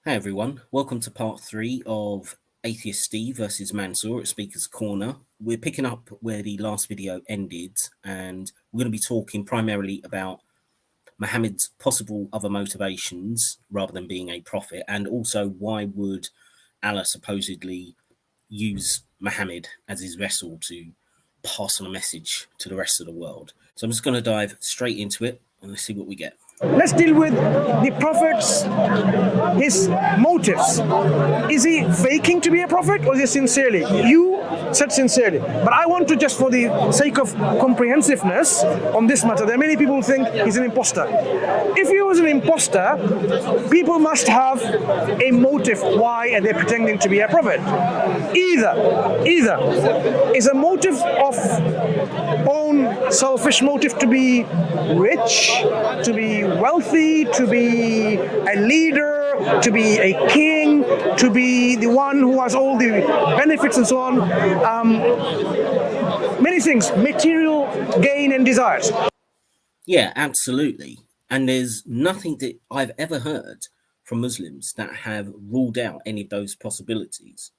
Hey everyone, welcome to part 3 of Atheist Steve versus Mansur at Speaker's Corner. We're picking up where the last video ended, and we're going to be talking primarily about Muhammad's possible other motivations rather than being a prophet, and also why would Allah supposedly use Muhammad as his vessel to pass on a message to the rest of the world. So I'm just going to dive straight into it and let's see what we get. Let's deal with the prophet's, his motives. Is he faking to be a prophet or is he sincerely? You said sincerely. But I want to, just for the sake of comprehensiveness on this matter, there are many people who think he's an imposter. If he was an imposter, people must have a motive why are they pretending to be a prophet. Either is a motive of own selfish motive to be rich, to be wealthy, to be a leader, to be a king, to be the one who has all the benefits and so on. Many things, material gain and desires. Yeah, absolutely. And there's nothing that I've ever heard from Muslims that have ruled out any of those possibilities.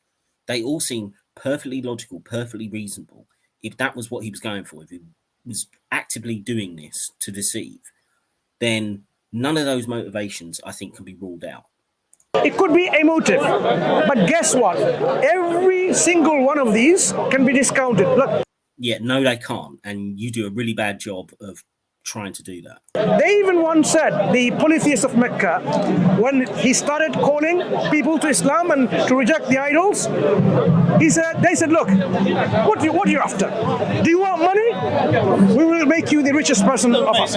They all seem perfectly logical, perfectly reasonable. If that was what he was going for, if he was actively doing this to deceive, then none of those motivations, I think, can be ruled out. It could be a motive, but guess what? Every single one of these can be discounted. Look. Yeah, no, they can't, and you do a really bad job of trying to do that. They even once said, the polytheist of Mecca, when he started calling people to Islam and to reject the idols, they said, look, what are you after? Do you want money? We will make you the richest person of us.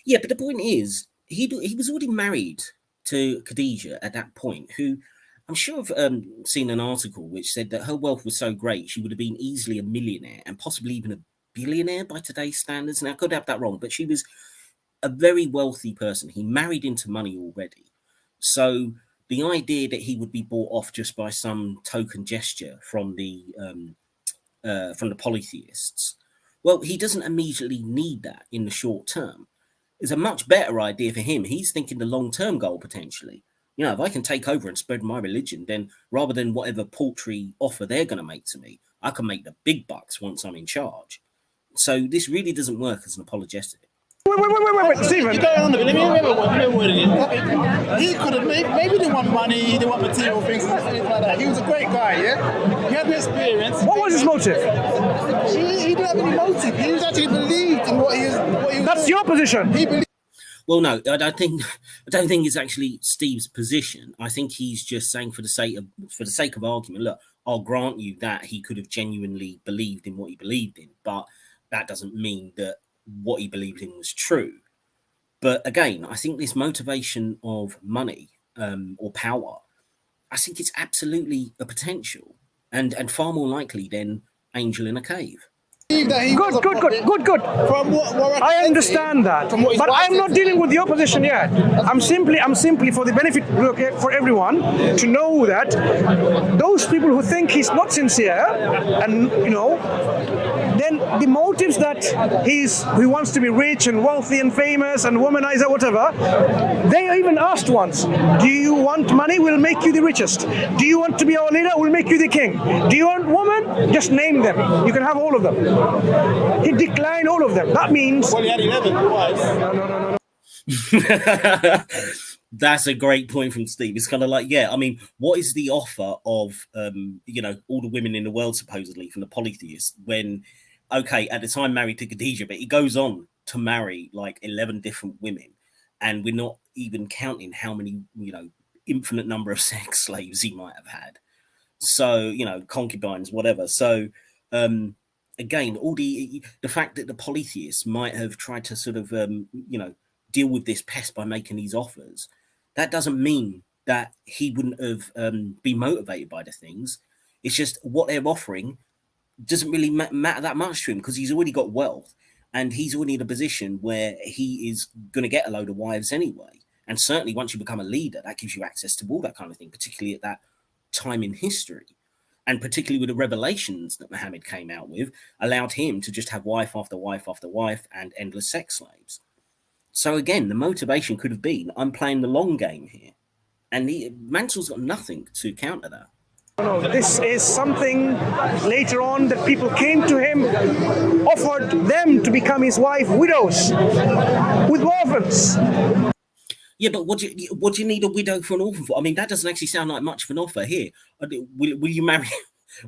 Yeah, but the point is, he was already married to Khadijah at that point, who I'm sure I've seen an article which said that her wealth was so great, she would have been easily a millionaire and possibly even a billionaire by today's standards. Now, I could have that wrong, but she was a very wealthy person. He married into money already. So the idea that he would be bought off just by some token gesture from the polytheists, well, he doesn't immediately need that in the short term. It's a much better idea for him. He's thinking the long-term goal potentially. You know, if I can take over and spread my religion, then rather than whatever paltry offer they're going to make to me, I can make the big bucks once I'm in charge. So this really doesn't work as an apologetic. Wait, Stephen. You're going on a bit. Let me remember what it is. He could have maybe they want money, he didn't want material things and things like that. He was a great guy, yeah? He had the experience. What was his motive? He didn't have any motive. He was actually believed in what he was That's doing. your position. He believed. Well, no, I don't think it's actually Steve's position. I think he's just saying for the sake of argument, look, I'll grant you that he could have genuinely believed in what he believed in, but that doesn't mean that what he believed in was true. But again, I think this motivation of money or power, I think it's absolutely a potential and far more likely than angel in a cave. Good. From what I understand that, but I'm not dealing with the opposition yet. I'm simply for the benefit for everyone to know that those people who think he's not sincere, and then the motives that he wants to be rich and wealthy and famous and womanizer, whatever. They even asked once, do you want money? We'll make you the richest. Do you want to be our leader? We'll make you the king. Do you want women? Just name them. You can have all of them. He declined all of them. That means... Well, he had 11 wives. No. That's a great point from Steve. It's kind of like, yeah, I mean, what is the offer of, all the women in the world, supposedly, from the polytheists, when, okay, at the time married to Khadijah, but he goes on to marry like 11 different women, and we're not even counting how many, infinite number of sex slaves he might have had. So, concubines, whatever. So, again, all the fact that the polytheists might have tried to sort of, deal with this pest by making these offers, that doesn't mean that he wouldn't have been motivated by the things. It's just what they're offering doesn't really matter that much to him because he's already got wealth and he's already in a position where he is going to get a load of wives anyway. And certainly once you become a leader, that gives you access to all that kind of thing, particularly at that time in history. And particularly with the revelations that Muhammad came out with, allowed him to just have wife after wife after wife and endless sex slaves. So again, the motivation could have been, I'm playing the long game here. And Mansur's got nothing to counter that. No, this is something later on that people came to him, offered them to become his wife, widows, with orphans. Yeah, but what do you need a widow for an orphan for? I mean, that doesn't actually sound like much of an offer here. Will you marry?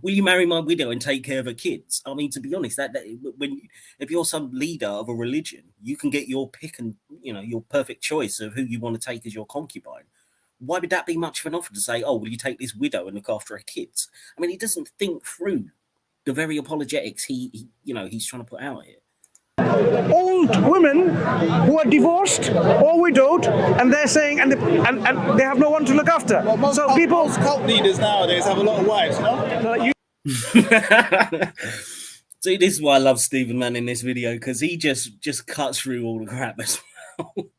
Will you marry my widow and take care of her kids? I mean, to be honest, if you're some leader of a religion, you can get your pick and your perfect choice of who you want to take as your concubine. Why would that be much of an offer to say, oh, will you take this widow and look after her kids? I mean, he doesn't think through the very apologetics he's trying to put out here. Old women who are divorced or widowed, and they're saying, and they have no one to look after. Well, most cult leaders nowadays have a lot of wives, See, this is why I love Stephen Mann in this video, because he just cuts through all the crap as well.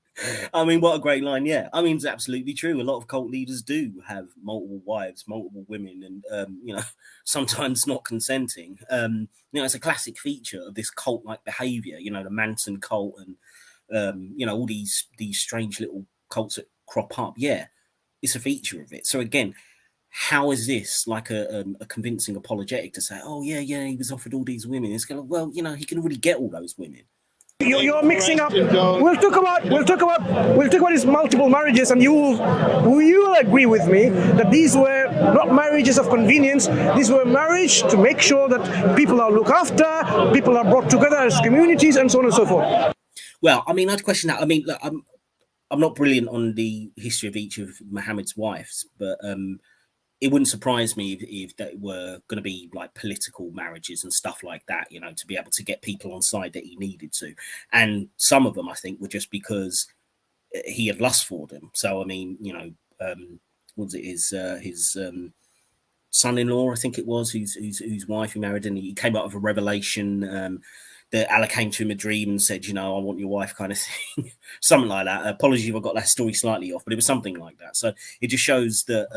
I mean, what a great line. Yeah, I mean, it's absolutely true. A lot of cult leaders do have multiple wives, multiple women, and sometimes not consenting. It's a classic feature of this cult-like behavior, the Manson cult and all these strange little cults that crop up. Yeah, it's a feature of it. So again, how is this like a convincing apologetic to say, oh yeah, he was offered all these women? It's kind of, well, he can already get all those women. You're mixing up. We'll talk about his multiple marriages, and you will agree with me that these were not marriages of convenience. These were marriage to make sure that people are looked after, people are brought together as communities, and so on and so forth. Well, I mean, I'd question that. I mean, look, I'm not brilliant on the history of each of Muhammad's wives, but it wouldn't surprise me if they were going to be like political marriages and stuff like that, to be able to get people on side that he needed to. And some of them, I think, were just because he had lust for them. So, I mean, what was it? His son-in-law, I think it was, whose wife he married, and he came out of a revelation that Allah came to him in a dream and said, I want your wife, kind of thing. Something like that. Apologies if I got that story slightly off, but it was something like that. So it just shows that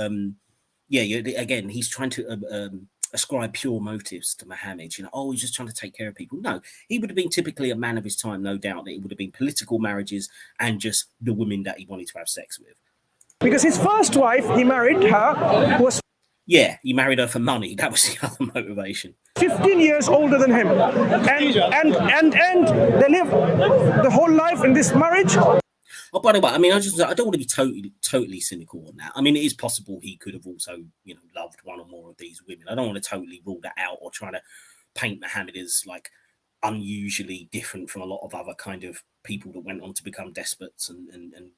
again, he's trying to ascribe pure motives to Muhammad. He's just trying to take care of people. No, he would have been typically a man of his time, no doubt, that it would have been political marriages and just the women that he wanted to have sex with. Because his first wife, he married her, was... Yeah, he married her for money. That was the other motivation. 15 years older than him. And they live the whole life in this marriage. Oh, by the way, I mean, I don't want to be totally cynical on that. I mean, it is possible he could have also, loved one or more of these women. I don't want to totally rule that out or try to paint Muhammad as like unusually different from a lot of other kind of people that went on to become despots and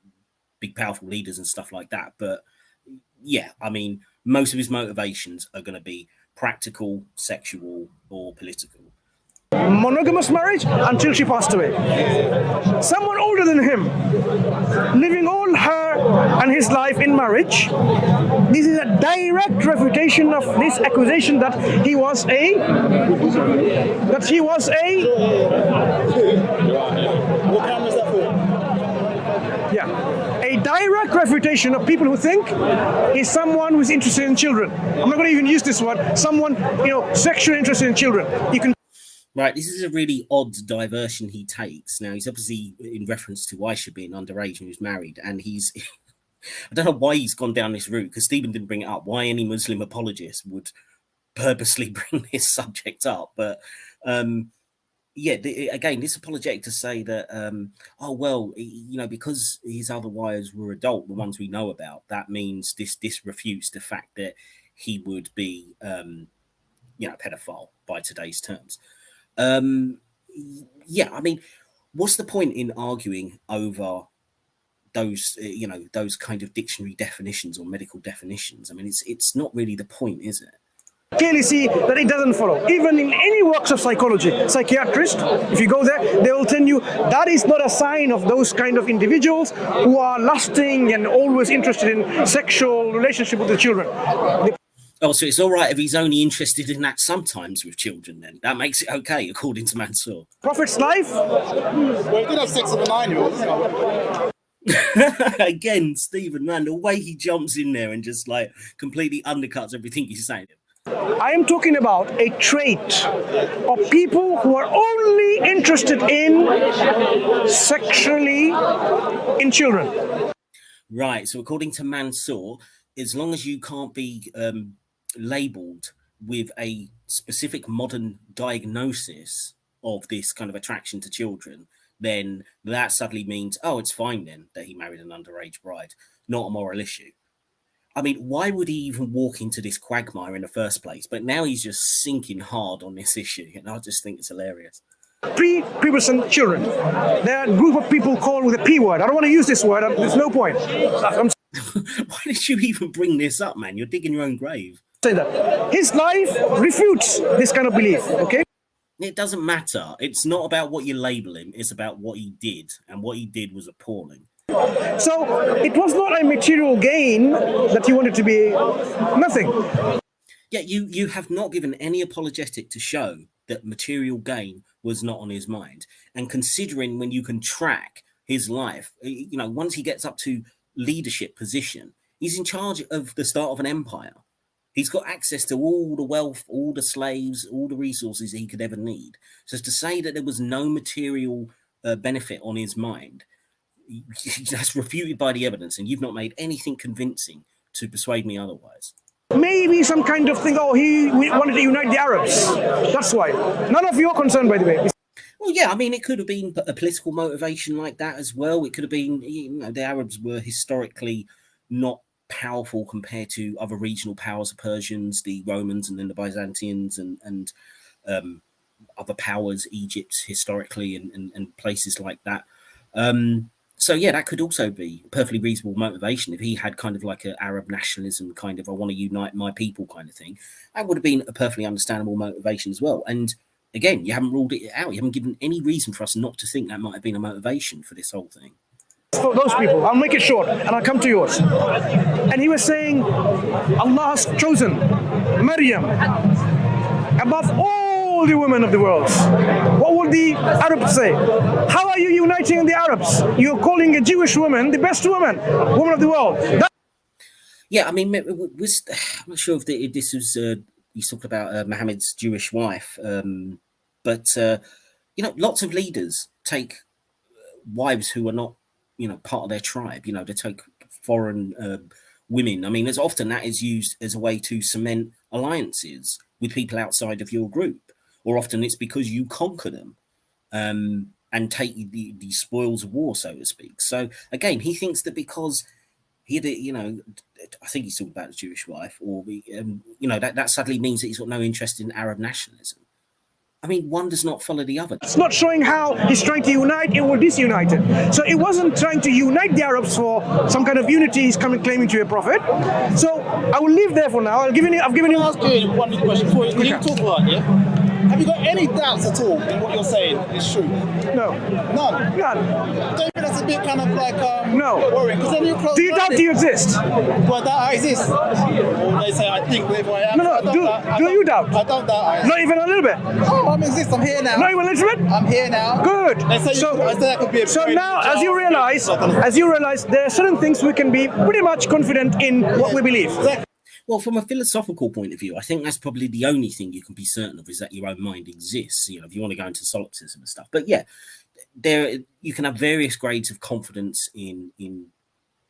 big powerful leaders and stuff like that. But yeah, I mean, most of his motivations are going to be practical, sexual, or political. Monogamous marriage until she passed away. Someone older than him, living all her and his life in marriage. This is a direct refutation of this accusation that he was a. What camera is that for? Yeah, a direct refutation of people who think he's someone who's interested in children. I'm not going to even use this word. Someone, sexually interested in children. You can. Right, this is a really odd diversion he takes. Now, he's obviously in reference to Aisha being underage and he was married, and he's... I don't know why he's gone down this route, because Stephen didn't bring it up, why any Muslim apologist would purposely bring this subject up. But, again, this apologetic to say that, because his other wives were adult, the ones we know about, that means this refutes the fact that he would be, pedophile by today's terms. I mean, what's the point in arguing over those, those kind of dictionary definitions or medical definitions? I mean, it's not really the point, is it? Clearly see that it doesn't follow. Even in any works of psychology, psychiatrist, if you go there, they will tell you that is not a sign of those kind of individuals who are lusting and always interested in sexual relationship with the children. Oh, so it's all right if he's only interested in that sometimes with children, then. That makes it okay, according to Mansur. Prophet's life? Well, he did have sex with a 9-year-old. Again, Stephen, man, the way he jumps in there and just like completely undercuts everything he's saying. I am talking about a trait of people who are only interested in sexually in children. Right. So according to Mansur, as long as you can't be labeled with a specific modern diagnosis of this kind of attraction to children, then that suddenly means, oh, it's fine then that he married an underage bride, not a moral issue. I mean, why would he even walk into this quagmire in the first place? But now he's just sinking hard on this issue, and I just think it's hilarious. Pre-pubescent children. There are a group of people called with a P word. I don't want to use this word. There's no point. Why did you even bring this up, man? You're digging your own grave. Say that. His life refutes this kind of belief, okay? It doesn't matter. It's not about what you label him. It's about what he did. And what he did was appalling. So it was not a material gain that he wanted to be nothing. Yeah, you have not given any apologetic to show that material gain was not on his mind. And considering when you can track his life, you know, once he gets up to leadership position, he's in charge of the start of an empire. He's got access to all the wealth, all the slaves, all the resources he could ever need. So to say that there was no material benefit on his mind, that's refuted by the evidence, and you've not made anything convincing to persuade me otherwise. Maybe some kind of thing, oh, he wanted to unite the Arabs. That's why. None of your concern, by the way. Well, yeah, I mean, it could have been a political motivation like that as well. It could have been, you know, the Arabs were historically not powerful compared to other regional powers, the Persians, the Romans, and then the Byzantines, and other powers, Egypt historically, and places like that. So yeah, that could also be a perfectly reasonable motivation if he had kind of like an Arab nationalism kind of, I want to unite my people kind of thing. That would have been a perfectly understandable motivation as well. And again, you haven't ruled it out. You haven't given any reason for us not to think that might have been a motivation for this whole thing. For those people, I'll make it short and I'll come to yours. And he was saying, Allah has chosen Maryam above all the women of the world. What would the Arabs say? How are you uniting the Arabs? You're calling a Jewish woman the best woman of the world. Yeah, I mean, I'm not sure if this was, he's talking about Muhammad's Jewish wife, but, you know, lots of leaders take wives who are not, you know, part of their tribe. You know, they take foreign women. I mean, as often that is used as a way to cement alliances with people outside of your group, or often it's because you conquer them and take the spoils of war, so to speak. So again, he thinks that because he, you know, I think he's talking about his Jewish wife, or you know, that suddenly means that he's got no interest in Arab nationalism. I mean, one does not follow the other. It's not showing how he's trying to unite, it will disunite it. So it wasn't trying to unite the Arabs for some kind of unity he's claiming to be a prophet. So I will leave there for now. I've given you. I'll ask you one question before you talk about it. Have you got any doubts at all in what you're saying is true? No. None? None. Don't you think that's a bit kind of like no. worrying? Because then you close. Do you doubt you exist? Well, that I exist. Or they say I think if I am. No. Do you doubt? I don't doubt I exist. Not even a little bit? Oh, I exist. I'm here now. Not even a little bit? I'm here now. Good. They say that could be a so now, as you realize, there are certain things we can be pretty much confident in what we believe. Exactly. Well, from a philosophical point of view, I think that's probably the only thing you can be certain of, is that your own mind exists, you know, if you want to go into solipsism and stuff. But yeah, you can have various grades of confidence in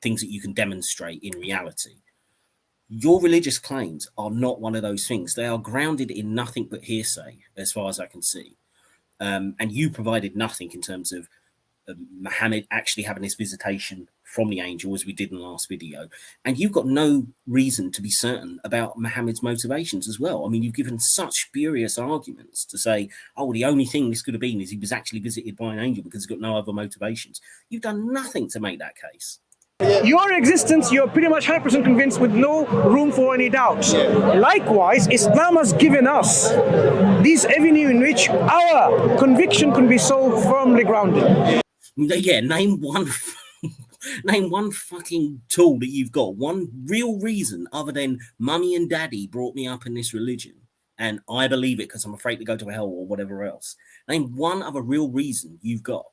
things that you can demonstrate in reality. Your religious claims are not one of those things. They are grounded in nothing but hearsay, as far as I can see. And you provided nothing in terms of Muhammad actually having this visitation from the angel, as we did in the last video. And you've got no reason to be certain about Muhammad's motivations as well. I mean, you've given such spurious arguments to say, oh, the only thing this could have been is he was actually visited by an angel because he's got no other motivations. You've done nothing to make that case. Your existence, you're pretty much 100% convinced with no room for any doubt. Likewise, Islam has given us this avenue in which our conviction can be so firmly grounded. Yeah, name one fucking tool that you've got, one real reason other than mummy and daddy brought me up in this religion and I believe it because I'm afraid to go to hell or whatever else. Name one other real reason you've got.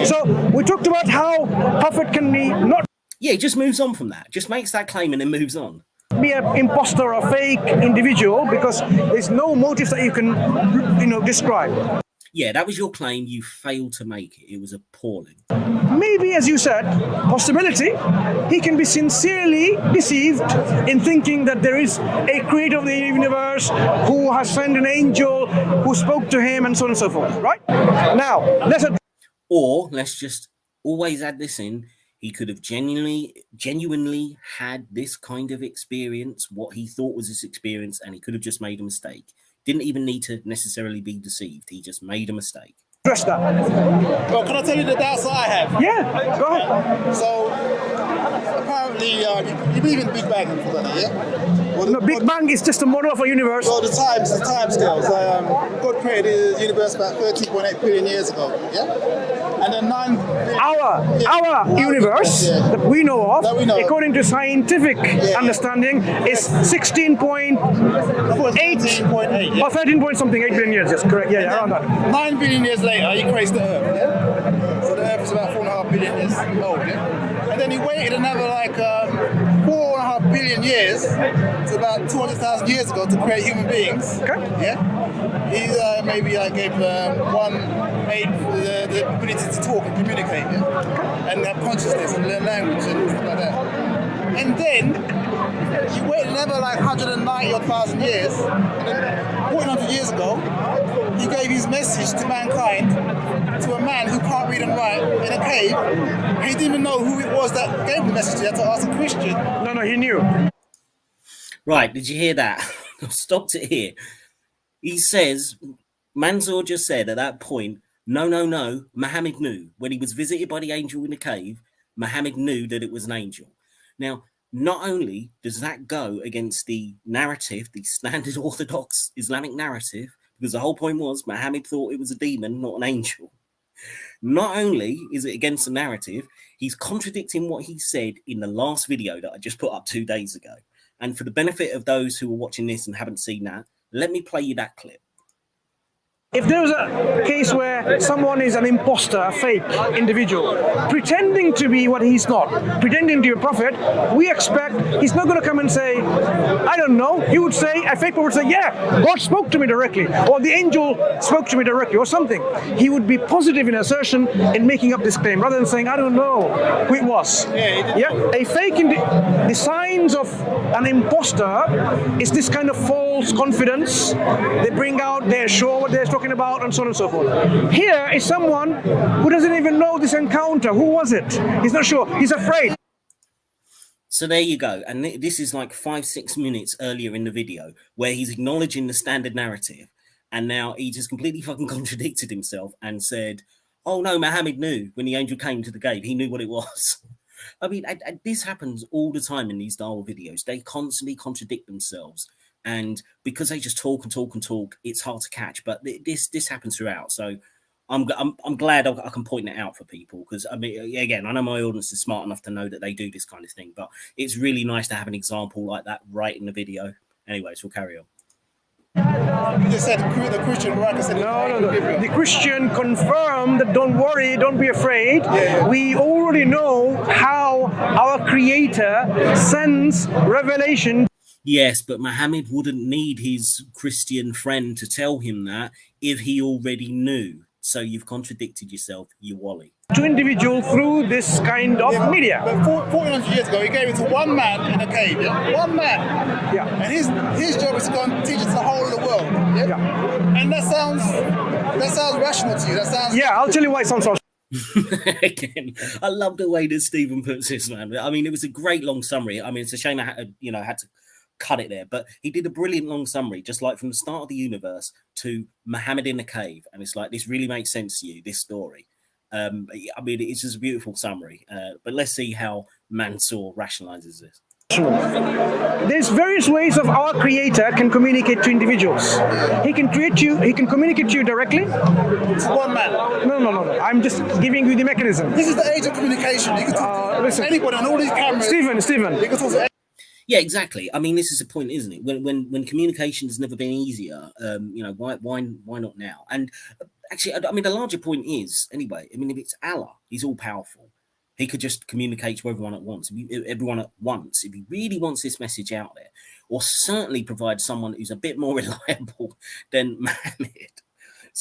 So we talked about how prophet can be not. Yeah, he just moves on from that. Just makes that claim and then moves on. Be an imposter or fake individual because there's no motive that you can, describe. Yeah, that was your claim. You failed to make it. It was appalling. Maybe, as you said, possibility, he can be sincerely deceived in thinking that there is a creator of the universe who has sent an angel who spoke to him and so on and so forth, right? Now, let's just always add this in. He could have genuinely had this kind of experience, what he thought was this experience, and he could have just made a mistake. Didn't even need to necessarily be deceived. He just made a mistake. address that. Well, can I tell you the doubts that I have? Yeah, go ahead. So, apparently, you believe in the Big Bang and things like that, yeah? Well, No, Big Bang is just a model of a universe. Well, the time scales. God created the universe about 13.8 billion years ago, yeah? And then 9 billion... Our universe that we know of, according to scientific understanding, is 16.8 13.8, or 13 point something, 8 billion years, yes, correct, yeah, around that. 9 billion years later, he creates the Earth, yeah? So the Earth is about 4.5 billion years old, yeah? And then he waited another 4.5 billion years, to about 200,000 years ago, to create human beings. Okay. Yeah? He maybe gave the ability to talk and communicate, yeah? And have consciousness and learn language and stuff like that. And then he waited another 190,000 years, and then 1,400 years ago, he gave his message to mankind, to a man who can't read and write in a cave. He didn't even know who it was that gave the message. He had to ask a Christian. No, he knew. Right, did you hear that? I stopped it here. He says, Mansur just said at that point, no, Muhammad knew. When he was visited by the angel in the cave, Muhammad knew that it was an angel. Now, not only does that go against the narrative, the standard orthodox Islamic narrative, because the whole point was Muhammad thought it was a demon, not an angel. Not only is it against the narrative, he's contradicting what he said in the last video that I just put up 2 days ago. And for the benefit of those who are watching this and haven't seen that, let me play you that clip. If there's a case where someone is an imposter, a fake individual, pretending to be what he's not, pretending to be a prophet, we expect he's not going to come and say, I don't know. He would say, a fake prophet would say, yeah, God spoke to me directly, or the angel spoke to me directly, or something. He would be positive in assertion in making up this claim, rather than saying, I don't know who it was. Yeah, a fake, the signs of an imposter is this kind of false confidence. They bring out, they're sure what they're talking about, and so on and so forth. Here is someone who doesn't even know this encounter. Who was it? He's not sure. He's afraid. So there you go. And this is 5-6 minutes earlier in the video where he's acknowledging the standard narrative. And now he just completely fucking contradicted himself and said, oh no, Muhammad knew when the angel came to the cave. He knew what it was. I mean, this happens all the time in these Dawah videos. They constantly contradict themselves. And because they just talk and talk and talk, it's hard to catch. But this happens throughout. So I'm glad I can point it out for people, because I mean, again, I know my audience is smart enough to know that they do this kind of thing, but it's really nice to have an example like that right in the video. Anyways, we'll carry on. You just said the Christian, right? No. The Christian confirmed that don't worry, don't be afraid. Yeah. We already know how our Creator sends revelation. Yes, but Muhammad wouldn't need his Christian friend to tell him that if he already knew. So you've contradicted yourself, you wally. To individual through this kind of media. But 1,400 years ago, he gave it to one man in a cave. Yeah? One man. Yeah. And his job is to go and teach it to the whole of the world. Yeah. And that sounds rational to you. That sounds. Yeah, I'll tell you why it sounds so. Again, I love the way that Stephen puts this, man. I mean, it was a great long summary. I mean, it's a shame I had to cut it there, but he did a brilliant long summary, just like from the start of the universe to Muhammad in the cave, and it's like, this really makes sense to you, this story. I mean, it's just a beautiful summary, but let's see how Mansur rationalizes this. There's various ways of our Creator can communicate to individuals. He can communicate to you directly. It's one man. No. I'm just giving you the mechanism. This is the age of communication. You can talk to anybody on all these cameras. Stephen. You can talk to. Yeah, exactly. I mean, this is the point, isn't it? When communication has never been easier, why not now? And actually, I mean, the larger point is, anyway, I mean, if it's Allah, he's all powerful. He could just communicate to everyone at once. If he really wants this message out there, or certainly provide someone who's a bit more reliable than Muhammad.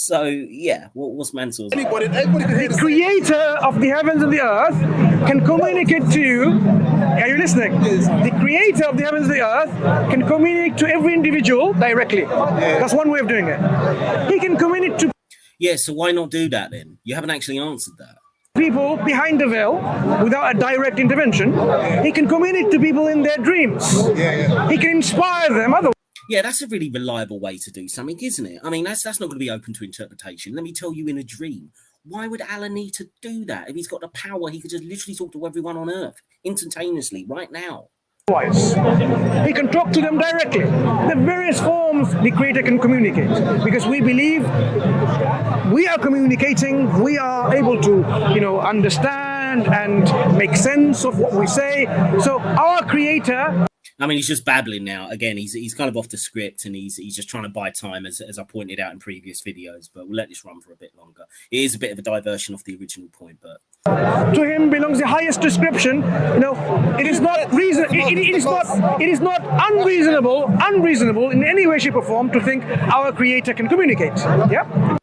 So yeah, what's Mansur's? Everybody can hear The creator of the heavens and the earth can communicate to you. Are you listening? Yes. The creator of the heavens and the earth can communicate to every individual directly. That's one way of doing it. He can communicate to Yeah, so why not do that then? You haven't actually answered that. people behind the veil without a direct intervention. He can communicate to people in their dreams. He can inspire them otherwise. Yeah, that's a really reliable way to do something, isn't it? I mean, that's not going to be open to interpretation. Let me tell you, in a dream, why would Allah need to do that? If he's got the power, he could just literally talk to everyone on earth instantaneously, right now. He can talk to them directly. The various forms the creator can communicate, because we believe we are communicating, we are able to, understand and make sense of what we say. So our creator, I mean, he's just babbling now. Again, he's kind of off the script, and he's just trying to buy time, as I pointed out in previous videos. But we'll let this run for a bit longer. It is a bit of a diversion off the original point, but to him belongs the highest description. It is not reason. It is not unreasonable in any way, shape, or form to think our creator can communicate. Yeah.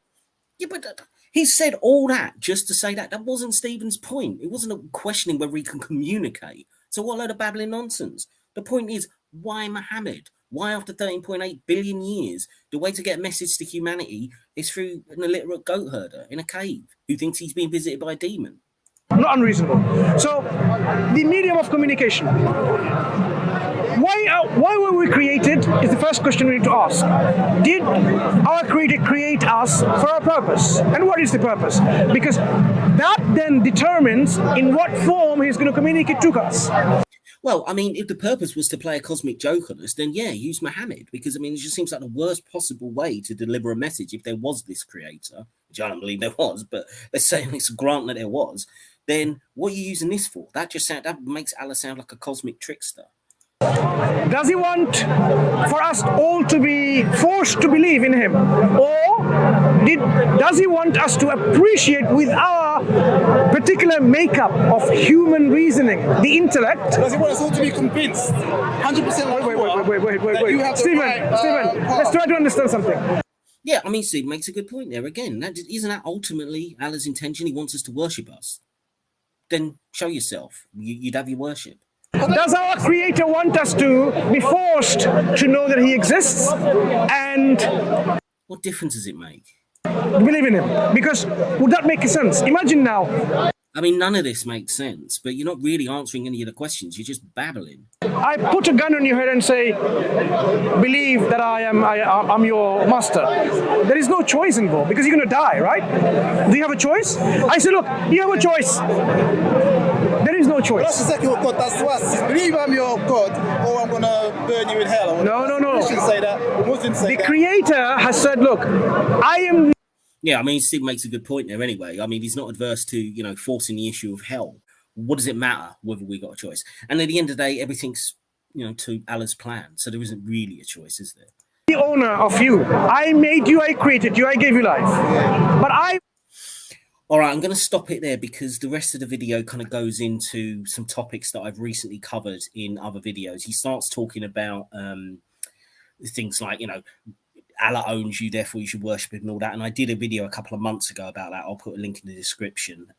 Yeah, but he said all that just to say that. That wasn't Stephen's point. It wasn't a questioning whether he can communicate. So what load of babbling nonsense? The point is, why Muhammad? Why, after 13.8 billion years, the way to get a message to humanity is through an illiterate goat herder in a cave who thinks he's being visited by a demon? Not unreasonable. So, the medium of communication. Why were we created is the first question we need to ask. Did our creator create us for a purpose? And what is the purpose? Because that then determines in what form he's going to communicate to us. Well, I mean, if the purpose was to play a cosmic joke on us, then yeah, use Muhammad. Because, I mean, it just seems like the worst possible way to deliver a message if there was this creator, which I don't believe there was, but let's say it's a grant that there was, then what are you using this for? That makes Allah sound like a cosmic trickster. Does he want for us all to be forced to believe in him? Or does he want us to appreciate with our particular makeup of human reasoning, the intellect? Does he want us all to be convinced? 100%. Wait. Stephen, let's try to understand something. Yeah, I mean, Steve makes a good point there. Again, isn't that ultimately Allah's intention? He wants us to worship us. Then show yourself. You'd have your worship. Does our creator want us to be forced to know that he exists and what difference does it make? Believe in him? Because would that make sense? Imagine now. I mean, none of this makes sense, but you're not really answering any of the questions. You're just babbling. I put a gun on your head and say, believe that I'm your master. There is no choice involved because you're going to die, right? Do you have a choice? I say, look, you have a choice. There is no choice. That's exactly what God does to us. Believe I'm your God, or I'm going to burn you in hell. No. Christians say that. Muslims say that. The Creator has said, look, I am... Yeah, I mean, Steve makes a good point there anyway. I mean, he's not adverse to, forcing the issue of hell. What does it matter whether we got a choice? And at the end of the day, everything's, to Allah's plan. So there isn't really a choice, is there? The owner of you. I made you, I created you, I gave you life. But All right, I'm going to stop it there because the rest of the video kind of goes into some topics that I've recently covered in other videos. He starts talking about things like, Allah owns you, therefore you should worship him and all that. And I did a video a couple of months ago about that. I'll put a link in the description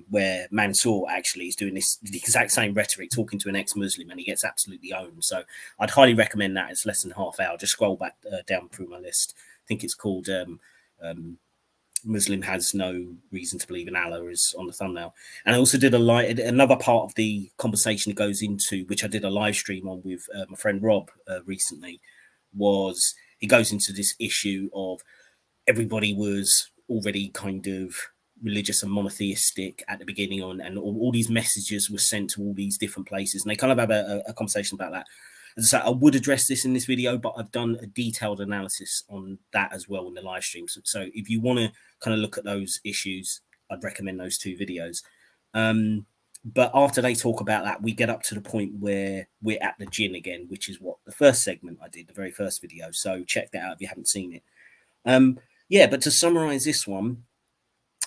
where Mansur actually is doing the exact same rhetoric, talking to an ex-Muslim, and he gets absolutely owned. So I'd highly recommend that. It's less than half hour. Just scroll back down through my list. I think it's called Muslim has no reason to believe in Allah is on the thumbnail. And I also did another part of the conversation that goes into, which I did a live stream on with my friend Rob recently, was he goes into this issue of everybody was already kind of religious and monotheistic at the beginning on, and all these messages were sent to all these different places. And they kind of have a conversation about that. As I say, I would address this in this video, but I've done a detailed analysis on that as well in the live stream. So if you want to kind of look at those issues, I'd recommend those two videos. But after they talk about that, we get up to the point where we're at the jinn again, which is what the first segment I did, the very first video. So check that out if you haven't seen it. Yeah, but to summarize this one,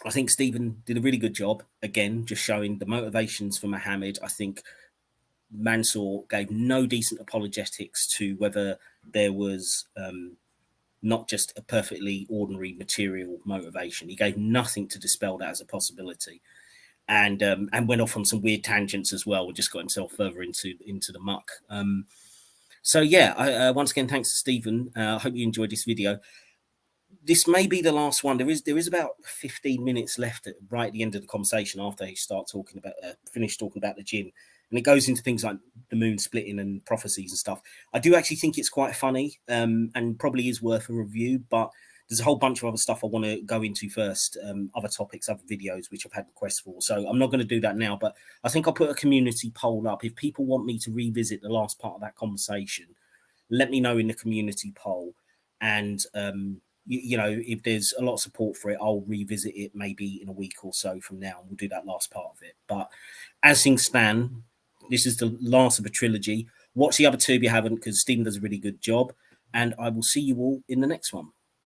I think Stephen did a really good job. Again, just showing the motivations for Muhammad. I think Mansur gave no decent apologetics to whether there was not just a perfectly ordinary material motivation. He gave nothing to dispel that as a possibility, and went off on some weird tangents as well. Just got himself further into the muck. So yeah, once again, thanks to Stephen. I hope you enjoyed this video. This may be the last one. There is about 15 minutes left right at the end of the conversation after he start talking about finish talking about the jinn, and it goes into things like the moon splitting and prophecies and stuff. I do actually think it's quite funny, and probably is worth a review, but there's a whole bunch of other stuff I want to go into first, other topics, other videos which I've had requests for. So I'm not going to do that now, but I think I'll put a community poll up. If people want me to revisit the last part of that conversation, let me know in the community poll, and you know, if there's a lot of support for it, I'll revisit it maybe in a week or so from now, and we'll do that last part of it. But as things stand, this is the last of a trilogy. Watch the other two if you haven't, because Stephen does a really good job, and I will see you all in the next one.